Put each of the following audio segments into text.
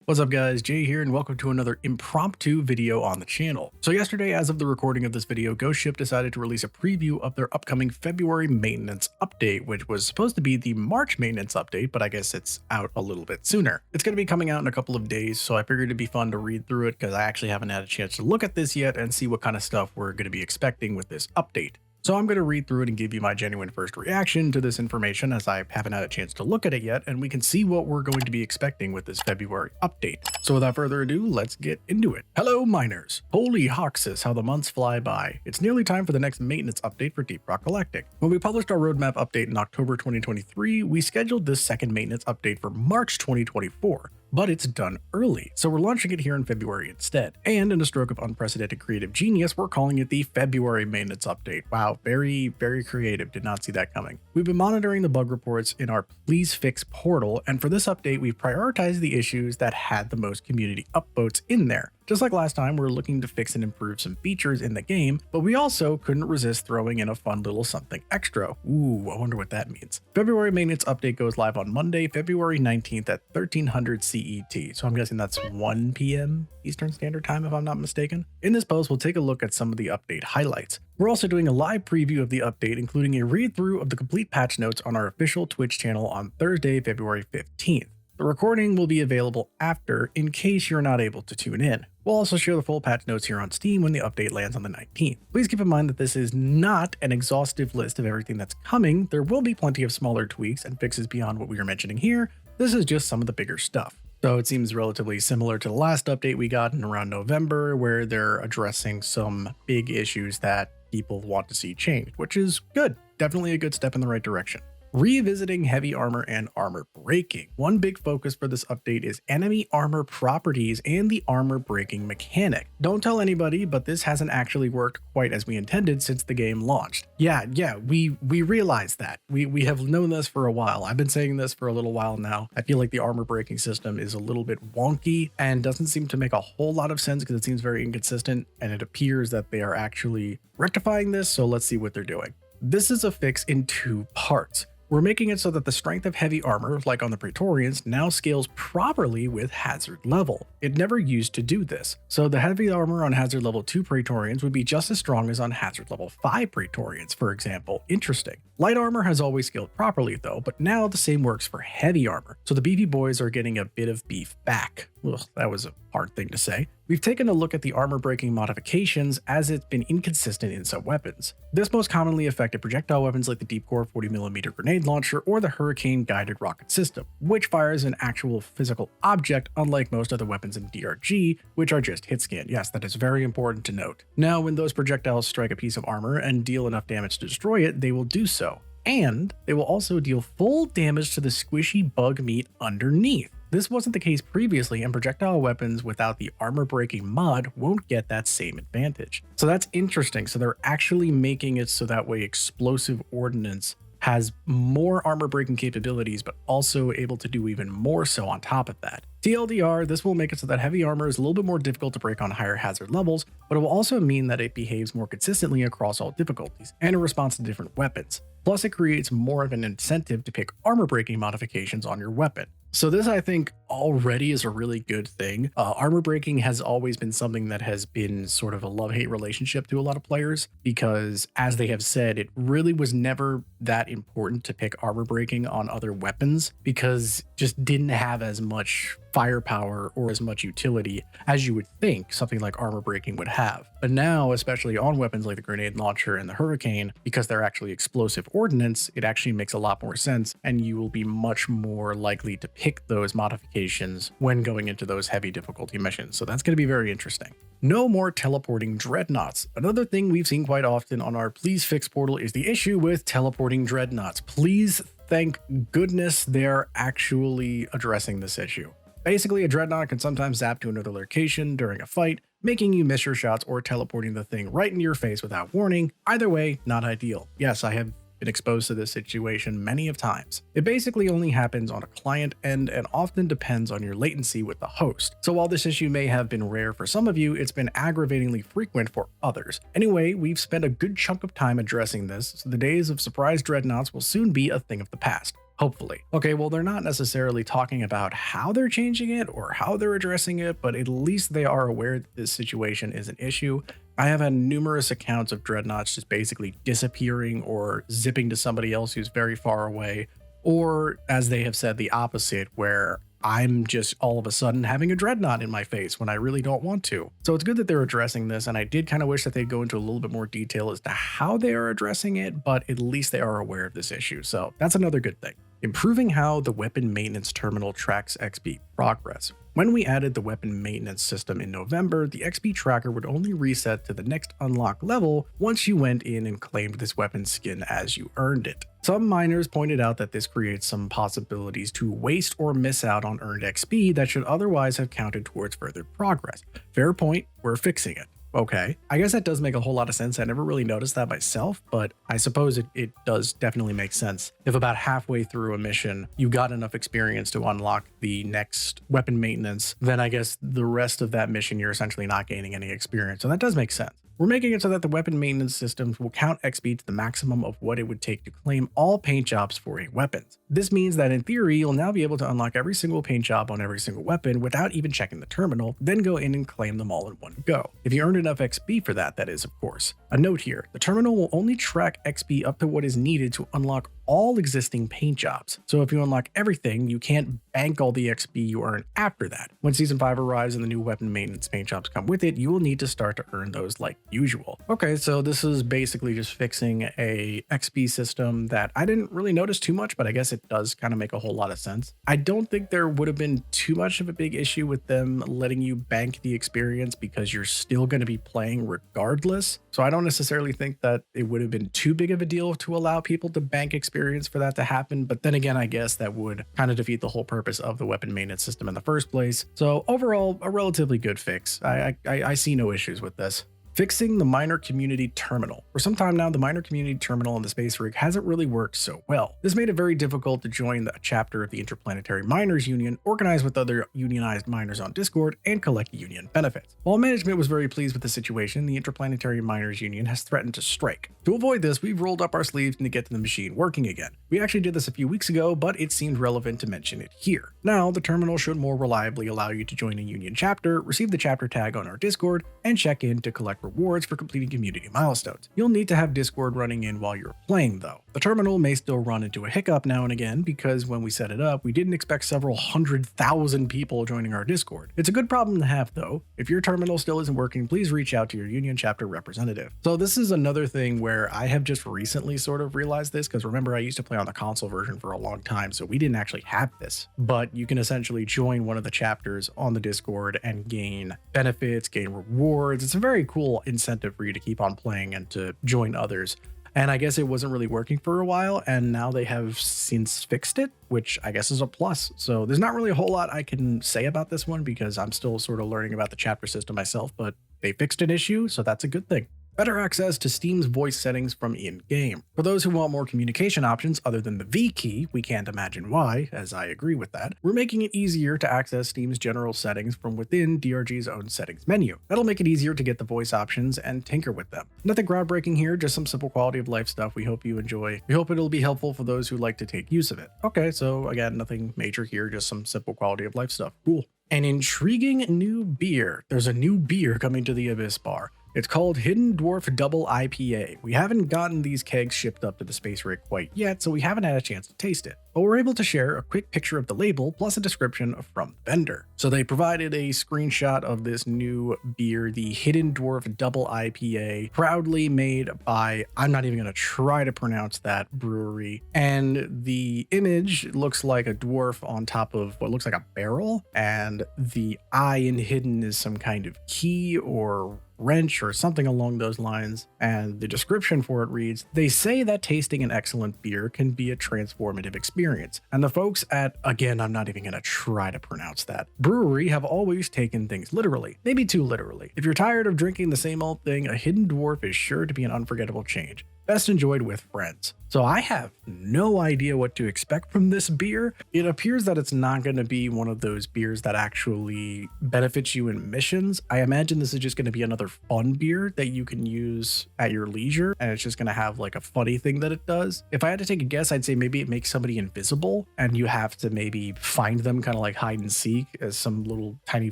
What's up guys, Jay here and welcome to another impromptu video on the channel. So yesterday, as of the recording of this video, Ghost Ship decided to release a preview of their upcoming February maintenance update, which was supposed to be the March maintenance update, but I guess it's out a little bit sooner. It's going to be coming out in a couple of days, so I figured it'd be fun to read through it because I actually haven't had a chance to look at this yet and see what kind of stuff we're going to be expecting with this update. So I'm going to read through it and give you my genuine first reaction to this information, as I haven't had a chance to look at it yet, and we can see what we're going to be expecting with this February update. So without further ado, let's get into it. Hello miners! Holy Hoxus, how the months fly by. It's nearly time for the next maintenance update for Deep Rock Galactic. When we published our roadmap update in October 2023, we scheduled this second maintenance update for March 2024. But it's done early, so we're launching it here in February instead. And in a stroke of unprecedented creative genius, we're calling it the February maintenance update. Wow, very creative, did not see that coming. We've been monitoring the bug reports in our Please Fix portal, and for this update, we've prioritized the issues that had the most community upvotes in there. Just like last time, we're looking to fix and improve some features in the game, but we also couldn't resist throwing in a fun little something extra. Ooh, I wonder what that means. February maintenance update goes live on Monday, February 19th at 1300 CET. So I'm guessing that's 1 p.m. Eastern Standard Time if I'm not mistaken. In this post, we'll take a look at some of the update highlights. We're also doing a live preview of the update, including a read-through of the complete patch notes on our official Twitch channel on Thursday, February 15th. The recording will be available after in case you're not able to tune in. We'll also share the full patch notes here on Steam when the update lands on the 19th. Please keep in mind that this is not an exhaustive list of everything that's coming. There will be plenty of smaller tweaks and fixes beyond what we are mentioning here. This is just some of the bigger stuff. So it seems relatively similar to the last update we got in around November, where they're addressing some big issues that people want to see changed, which is good. Definitely a good step in the right direction. Revisiting heavy armor and armor breaking. One big focus for this update is enemy armor properties and the armor breaking mechanic. Don't tell anybody, but this hasn't actually worked quite as we intended since the game launched. Yeah, we realize that. We have known this for a while. I've been saying this for a little while now. I feel like the armor breaking system is a little bit wonky and doesn't seem to make a whole lot of sense because it seems very inconsistent, and it appears that they are actually rectifying this, so let's see what they're doing. This is a fix in two parts. We're making it so that the strength of heavy armor, like on the Praetorians, now scales properly with hazard level. It never used to do this, so the heavy armor on hazard level 2 Praetorians would be just as strong as on hazard level 5 Praetorians, for example. Interesting. Light armor has always scaled properly though, but now the same works for heavy armor, so the beefy boys are getting a bit of beef back. Ugh, that was a hard thing to say. We've taken a look at the armor breaking modifications as it's been inconsistent in some weapons. This most commonly affected projectile weapons like the Deep Core 40mm grenade launcher or the Hurricane guided rocket system, which fires an actual physical object unlike most other weapons in DRG, which are just hit scan. Yes, that is very important to note. Now, when those projectiles strike a piece of armor and deal enough damage to destroy it, they will do so. And they will also deal full damage to the squishy bug meat underneath. This wasn't the case previously, and projectile weapons without the armor breaking mod won't get that same advantage. So that's interesting. So they're actually making it so that way explosive ordnance has more armor breaking capabilities, but also able to do even more so on top of that. TLDR, this will make it so that heavy armor is a little bit more difficult to break on higher hazard levels, but it will also mean that it behaves more consistently across all difficulties and in response to different weapons. Plus, it creates more of an incentive to pick armor breaking modifications on your weapon. So this, I think, already is a really good thing. Armor breaking has always been something that has been sort of a love-hate relationship to a lot of players because, as they have said, it really was never that important to pick armor breaking on other weapons because it just didn't have as much firepower or as much utility as you would think something like armor breaking would have. But now, especially on weapons like the grenade launcher and the Hurricane, because they're actually explosive ordnance, it actually makes a lot more sense, and you will be much more likely to pick those modifications when going into those heavy difficulty missions. So that's going to be very interesting. No more teleporting dreadnoughts. Another thing we've seen quite often on our Please Fix portal is the issue with teleporting dreadnoughts. Please, thank goodness they're actually addressing this issue. Basically, a dreadnought can sometimes zap to another location during a fight, making you miss your shots or teleporting the thing right into your face without warning. Either way, not ideal. Yes, I have been exposed to this situation many of times. It basically only happens on a client end and often depends on your latency with the host. So while this issue may have been rare for some of you, it's been aggravatingly frequent for others. Anyway, we've spent a good chunk of time addressing this, so the days of surprise dreadnoughts will soon be a thing of the past. Hopefully. Okay, well, they're not necessarily talking about how they're changing it or how they're addressing it, but at least they are aware that this situation is an issue. I have had numerous accounts of dreadnoughts just basically disappearing or zipping to somebody else who's very far away, or as they have said, the opposite, where I'm just all of a sudden having a dreadnought in my face when I really don't want to. So it's good that they're addressing this, and I did kind of wish that they'd go into a little bit more detail as to how they are addressing it, but at least they are aware of this issue, so that's another good thing. Improving how the weapon maintenance terminal tracks XP progress. When we added the weapon maintenance system in November, the XP tracker would only reset to the next unlock level once you went in and claimed this weapon skin as you earned it. Some miners pointed out that this creates some possibilities to waste or miss out on earned XP that should otherwise have counted towards further progress. Fair point, we're fixing it. Okay, I guess that does make a whole lot of sense. I never really noticed that myself, but I suppose it does definitely make sense. If about halfway through a mission, you got enough experience to unlock the next weapon maintenance, then I guess the rest of that mission, you're essentially not gaining any experience. So that does make sense. We're making it so that the weapon maintenance systems will count XP to the maximum of what it would take to claim all paint jobs for a weapon. This means that in theory, you'll now be able to unlock every single paint job on every single weapon without even checking the terminal, then go in and claim them all in one go. If you earned enough XP for that, that is, of course. A note here, the terminal will only track XP up to what is needed to unlock all existing paint jobs. So if you unlock everything, you can't bank all the XP you earn after that. When Season 5 arrives and the new weapon maintenance paint jobs come with it, you will need to start to earn those like usual. Okay, so this is basically just fixing a XP system that I didn't really notice too much, but I guess it does kind of make a whole lot of sense. I don't think there would have been too much of a big issue with them letting you bank the experience because you're still going to be playing regardless. So I don't necessarily think that it would have been too big of a deal to allow people to bank experience for that to happen. But then again, I guess that would kind of defeat the whole purpose of the weapon maintenance system in the first place. So overall, a relatively good fix. I see no issues with this. Fixing the miner community terminal. For some time now, the miner community terminal on the space rig hasn't really worked so well. This made it very difficult to join the chapter of the Interplanetary Miners Union, organize with other unionized miners on Discord, and collect union benefits. While management was very pleased with the situation, the Interplanetary Miners Union has threatened to strike. To avoid this, we've rolled up our sleeves to get the machine working again. We actually did this a few weeks ago, but it seemed relevant to mention it here. Now, the terminal should more reliably allow you to join a union chapter, receive the chapter tag on our Discord, and check in to collect rewards for completing community milestones. You'll need to have Discord running in while you're playing though. The terminal may still run into a hiccup now and again because when we set it up, we didn't expect several 100,000 people joining our Discord. It's a good problem to have though. If your terminal still isn't working, please reach out to your union chapter representative. So this is another thing where I have just recently sort of realized this, because remember I used to play on the console version for a long time, so we didn't actually have this. But you can essentially join one of the chapters on the Discord and gain benefits, gain rewards. It's a very cool incentive for you to keep on playing and to join others. And I guess it wasn't really working for a while, and now they have since fixed it, which I guess is a plus. So there's not really a whole lot I can say about this one because I'm still sort of learning about the chapter system myself, but they fixed an issue, so that's a good thing. Better access to Steam's voice settings from in-game. For those who want more communication options other than the V key, we can't imagine why, as I agree with that, we're making it easier to access Steam's general settings from within DRG's own settings menu. That'll make it easier to get the voice options and tinker with them. Nothing groundbreaking here, just some simple quality of life stuff we hope you enjoy. We hope it'll be helpful for those who like to take use of it. Okay, so again, nothing major here, just some simple quality of life stuff. Cool. An intriguing new beer. There's a new beer coming to the Abyss Bar. It's called Hidden Dwarf Double IPA. We haven't gotten these kegs shipped up to the space rig quite yet, so we haven't had a chance to taste it. But we're able to share a quick picture of the label plus a description from the vendor. So they provided a screenshot of this new beer, the Hidden Dwarf Double IPA, proudly made by, I'm not even going to try to pronounce that brewery. And the image looks like a dwarf on top of what looks like a barrel, and the I in hidden is some kind of key or wrench or something along those lines, and the description for it reads, "They say that tasting an excellent beer can be a transformative experience, and the folks at," again, I'm not even going to try to pronounce that, "brewery have always taken things literally, maybe too literally. If you're tired of drinking the same old thing, a Hidden Dwarf is sure to be an unforgettable change. best enjoyed with friends. So I have no idea what to expect from this beer. It appears that it's not going to be one of those beers that actually benefits you in missions. I imagine this is just going to be another fun beer that you can use at your leisure, and it's just going to have like a funny thing that it does. If I had to take a guess, I'd say maybe it makes somebody invisible and you have to maybe find them, kind of like hide and seek, as some little tiny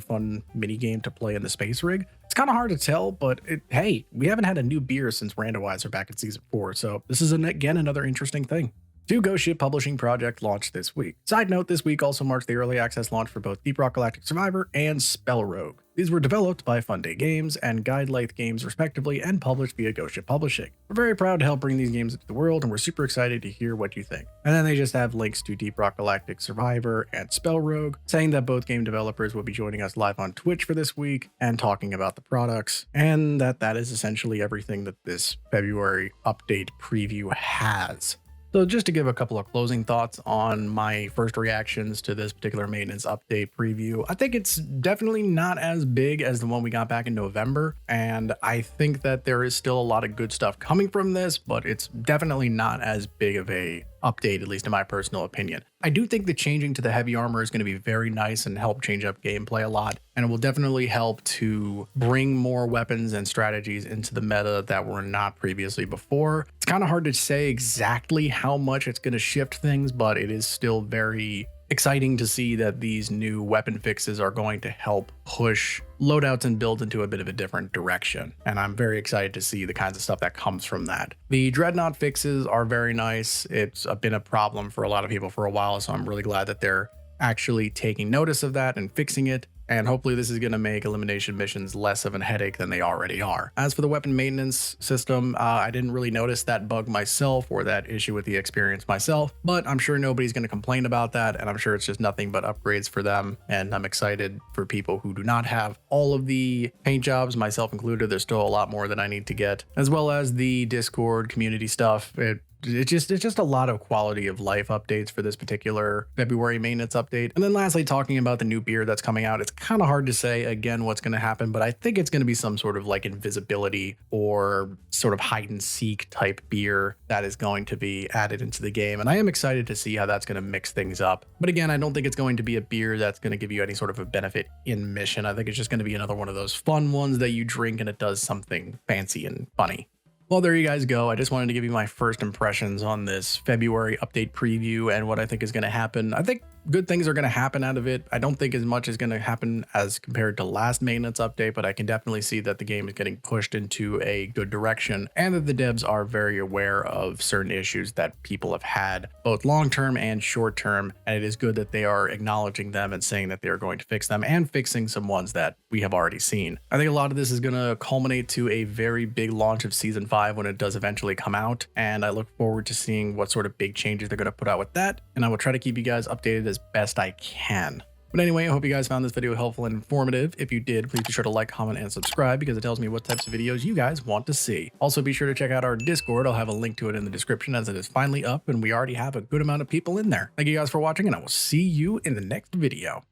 fun mini game to play in the space rig. It's kind of hard to tell, but hey, we haven't had a new beer since Randomizer back in season 4, so this is again another interesting thing. 2 Ghost Ship publishing project launched this week. Side note, this week also marks the early access launch for both Deep Rock Galactic Survivor and Spell Rogue. These were developed by Fun Day Games and Guide Light Games respectively and published via Ghost Ship Publishing. We're very proud to help bring these games into the world, and we're super excited to hear what you think. And then they just have links to Deep Rock Galactic Survivor and Spell Rogue, saying that both game developers will be joining us live on Twitch for this week and talking about the products, and that is essentially everything that this February update preview has. So just to give a couple of closing thoughts on my first reactions to this particular maintenance update preview, I think it's definitely not as big as the one we got back in November, and I think that there is still a lot of good stuff coming from this, but it's definitely not as big of a update, at least in my personal opinion. I do think the changing to the heavy armor is going to be very nice and help change up gameplay a lot, and it will definitely help to bring more weapons and strategies into the meta that were not previously before. It's kind of hard to say exactly how much it's going to shift things, but it is still very exciting to see that these new weapon fixes are going to help push loadouts and builds into a bit of a different direction. And I'm very excited to see the kinds of stuff that comes from that. The Dreadnought fixes are very nice. It's been a problem for a lot of people for a while, so I'm really glad that they're actually taking notice of that and fixing it. And hopefully this is going to make elimination missions less of a headache than they already are. As for the weapon maintenance system, I didn't really notice that bug myself or that issue with the experience myself, but I'm sure nobody's going to complain about that, and I'm sure it's just nothing but upgrades for them. And I'm excited for people who do not have all of the paint jobs, myself included. There's still a lot more that I need to get, as well as the Discord community stuff. It's just a lot of quality of life updates for this particular February maintenance update. And then lastly, talking about the new beer that's coming out, it's kind of hard to say again what's going to happen, but I think it's going to be some sort of like invisibility or sort of hide and seek type beer that is going to be added into the game. And I am excited to see how that's going to mix things up. But again, I don't think it's going to be a beer that's going to give you any sort of a benefit in mission. I think it's just going to be another one of those fun ones that you drink and it does something fancy and funny. Well, there you guys go. I just wanted to give you my first impressions on this February update preview and what I think is going to happen. I think good things are going to happen out of it. I don't think as much is going to happen as compared to last maintenance update, but I can definitely see that the game is getting pushed into a good direction and that the devs are very aware of certain issues that people have had, both long-term and short-term, and it is good that they are acknowledging them and saying that they are going to fix them and fixing some ones that we have already seen. I think a lot of this is going to culminate to a very big launch of Season 5 when it does eventually come out, and I look forward to seeing what sort of big changes they're going to put out with that, and I will try to keep you guys updated as best I can. But anyway, I hope you guys found this video helpful and informative. If you did, please be sure to like, comment, and subscribe because it tells me what types of videos you guys want to see. Also, be sure to check out our Discord. I'll have a link to it in the description as it is finally up and we already have a good amount of people in there. Thank you guys for watching and I will see you in the next video.